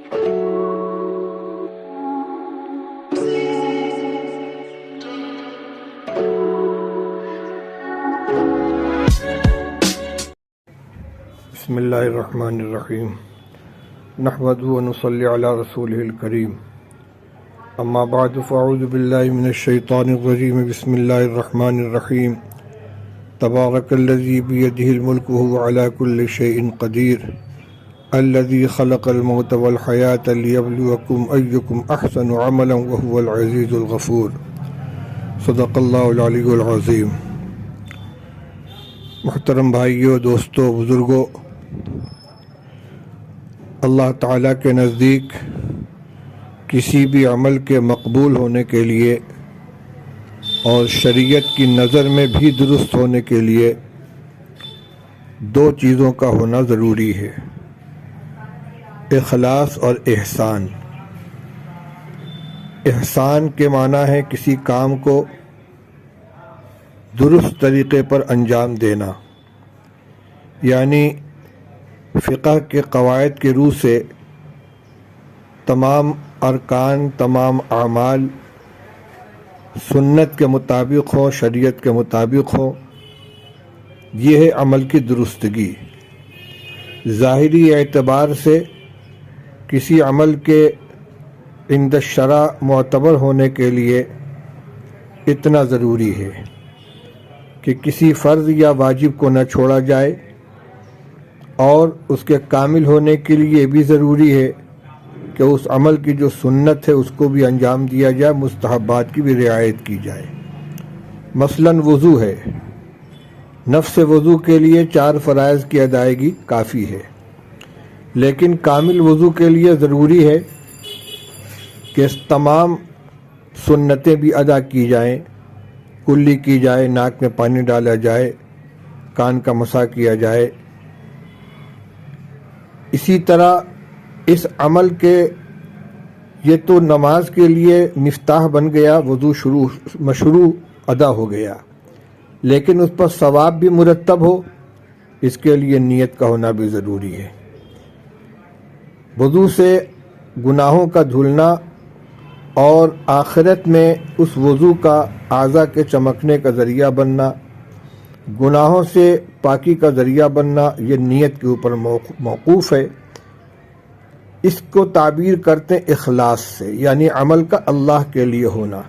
بسم اللہ الرحمن الرحیم نحمدہ ونصلی علی رسولہ الکریم اما بعد فاعوذ باللہ من الشیطان الرجیم بسم اللہ الرحمن الرحیم تبارک الذی بیدہ الملک وہو علی کل شیء قدیر الذی خلق الموت والحیاة لیبلوکم ایکم احسن عملا وہو العزیز الغفور صدق اللہ العلی العظیم۔ محترم بھائیوں، دوستوں، بزرگوں، اللہ تعالیٰ کے نزدیک کسی بھی عمل کے مقبول ہونے کے لیے اور شریعت کی نظر میں بھی درست ہونے کے لیے دو چیزوں کا ہونا ضروری ہے، اخلاص اور احسان۔ احسان کے معنی ہے کسی کام کو درست طریقے پر انجام دینا، یعنی فقہ کے قواعد کے روح سے تمام ارکان، تمام اعمال سنت کے مطابق ہوں، شریعت کے مطابق ہوں، یہ ہے عمل کی درستگی۔ ظاہری اعتبار سے کسی عمل کے عند الشرع معتبر ہونے کے لیے اتنا ضروری ہے کہ کسی فرض یا واجب کو نہ چھوڑا جائے، اور اس کے کامل ہونے کے لیے یہ بھی ضروری ہے کہ اس عمل کی جو سنت ہے اس کو بھی انجام دیا جائے، مستحبات کی بھی رعایت کی جائے۔ مثلا وضو ہے، نفس وضو کے لیے 4 فرائض کی ادائیگی کافی ہے، لیکن کامل وضو کے لیے ضروری ہے کہ تمام سنتیں بھی ادا کی جائیں، کلی کی جائے، ناک میں پانی ڈالا جائے، کان کا مسح کیا جائے۔ اسی طرح اس عمل کے یہ تو نماز کے لیے مفتاح بن گیا، وضو مشروع ادا ہو گیا، لیکن اس پر ثواب بھی مرتب ہو، اس کے لیے نیت کا ہونا بھی ضروری ہے۔ وضو سے گناہوں کا دھلنا اور آخرت میں اس وضو کا اعضاء کے چمکنے کا ذریعہ بننا، گناہوں سے پاکی کا ذریعہ بننا، یہ نیت کے اوپر موقوف ہے۔ اس کو تعبیر کرتے ہیں اخلاص سے، یعنی عمل کا اللہ کے لیے ہونا۔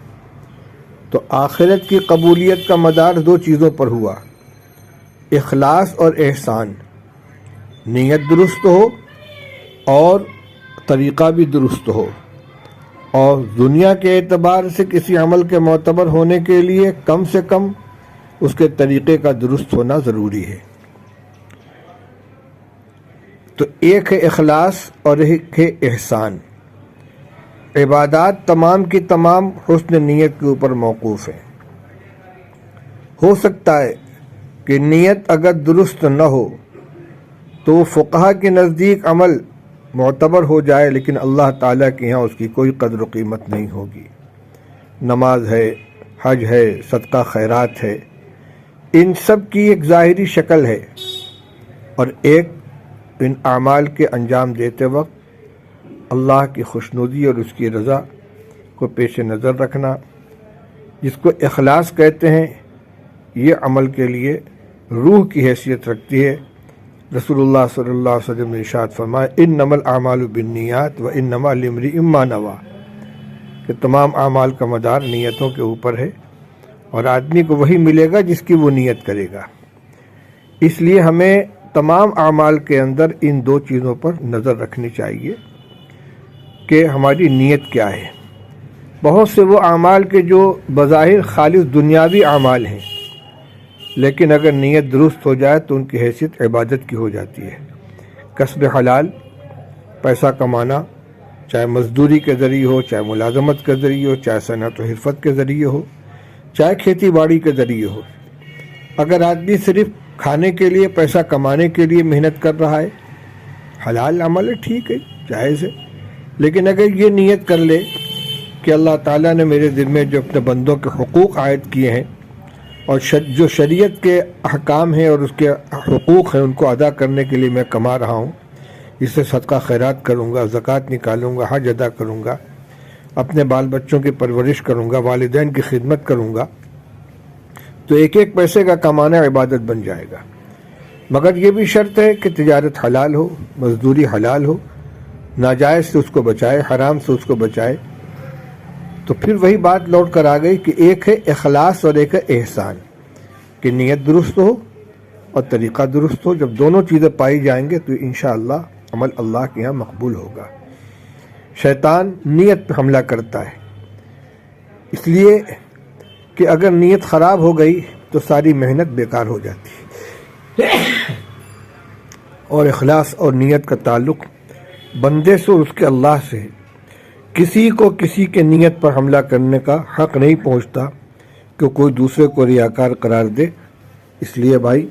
تو آخرت کی قبولیت کا مدار 2 چیزوں پر ہوا، اخلاص اور احسان۔ نیت درست ہو اور طریقہ بھی درست ہو، اور دنیا کے اعتبار سے کسی عمل کے معتبر ہونے کے لیے کم سے کم اس کے طریقے کا درست ہونا ضروری ہے۔ تو ایک ہے اخلاص اور ایک ہے احسان۔ عبادات تمام کی تمام حسن نیت کے اوپر موقوف ہیں۔ ہو سکتا ہے کہ نیت اگر درست نہ ہو تو فقہا کے نزدیک عمل معتبر ہو جائے، لیکن اللہ تعالیٰ کے یہاں اس کی کوئی قدر و قیمت نہیں ہوگی۔ نماز ہے، حج ہے، صدقہ خیرات ہے، ان سب کی ایک ظاہری شکل ہے، اور ایک ان اعمال کے انجام دیتے وقت اللہ کی خوشنودی اور اس کی رضا کو پیش نظر رکھنا، جس کو اخلاص کہتے ہیں، یہ عمل کے لیے روح کی حیثیت رکھتی ہے۔ رسول اللہ صلی اللہ علیہ وسلم نے ارشاد فرمایا انما الاعمال بالنیات وانما لامرئ ما نویٰ، کہ تمام اعمال کا مدار نیتوں کے اوپر ہے، اور آدمی کو وہی ملے گا جس کی وہ نیت کرے گا۔ اس لیے ہمیں تمام اعمال کے اندر ان 2 چیزوں پر نظر رکھنی چاہیے کہ ہماری نیت کیا ہے۔ بہت سے وہ اعمال کے جو بظاہر خالص دنیاوی اعمال ہیں، لیکن اگر نیت درست ہو جائے تو ان کی حیثیت عبادت کی ہو جاتی ہے۔ کسب حلال، پیسہ کمانا، چاہے مزدوری کے ذریعے ہو، چاہے ملازمت کے ذریعے ہو، چاہے صنعت و حرفت کے ذریعے ہو، چاہے کھیتی باڑی کے ذریعے ہو۔ اگر آدمی صرف کھانے کے لیے، پیسہ کمانے کے لیے محنت کر رہا ہے، حلال عمل ہے، ٹھیک ہے، جائز ہے، لیکن اگر یہ نیت کر لے کہ اللہ تعالیٰ نے میرے ذمے جو اپنے بندوں کے حقوق عائد کیے ہیں، اور جو شریعت کے احکام ہیں اور اس کے حقوق ہیں، ان کو ادا کرنے کے لیے میں کما رہا ہوں، اس سے صدقہ خیرات کروں گا، زکوٰۃ نکالوں گا، حج ادا کروں گا، اپنے بال بچوں کی پرورش کروں گا، والدین کی خدمت کروں گا، تو ایک ایک پیسے کا کمانا عبادت بن جائے گا۔ مگر یہ بھی شرط ہے کہ تجارت حلال ہو، مزدوری حلال ہو، ناجائز سے اس کو بچائے، حرام سے اس کو بچائے۔ تو پھر وہی بات لوٹ کر آ گئی کہ ایک ہے اخلاص اور ایک ہے احسان، کہ نیت درست ہو اور طریقہ درست ہو۔ جب دونوں چیزیں پائی جائیں گے تو انشاءاللہ عمل اللہ کے یہاں مقبول ہوگا۔ شیطان نیت پہ حملہ کرتا ہے، اس لیے کہ اگر نیت خراب ہو گئی تو ساری محنت بیکار ہو جاتی ہے۔ اور اخلاص اور نیت کا تعلق بندے سے اور اس کے اللہ سے ہے۔ کسی کو کسی کے نیت پر حملہ کرنے کا حق نہیں پہنچتا کہ کوئی دوسرے کو ریاکار قرار دے۔ اس لیے بھائی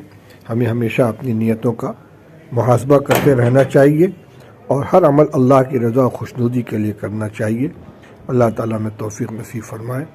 ہمیں ہمیشہ اپنی نیتوں کا محاسبہ کرتے رہنا چاہیے اور ہر عمل اللہ کی رضا و خوشنودی کے لیے کرنا چاہیے۔ اللہ تعالیٰ میں توفیق نصیب فرمائے۔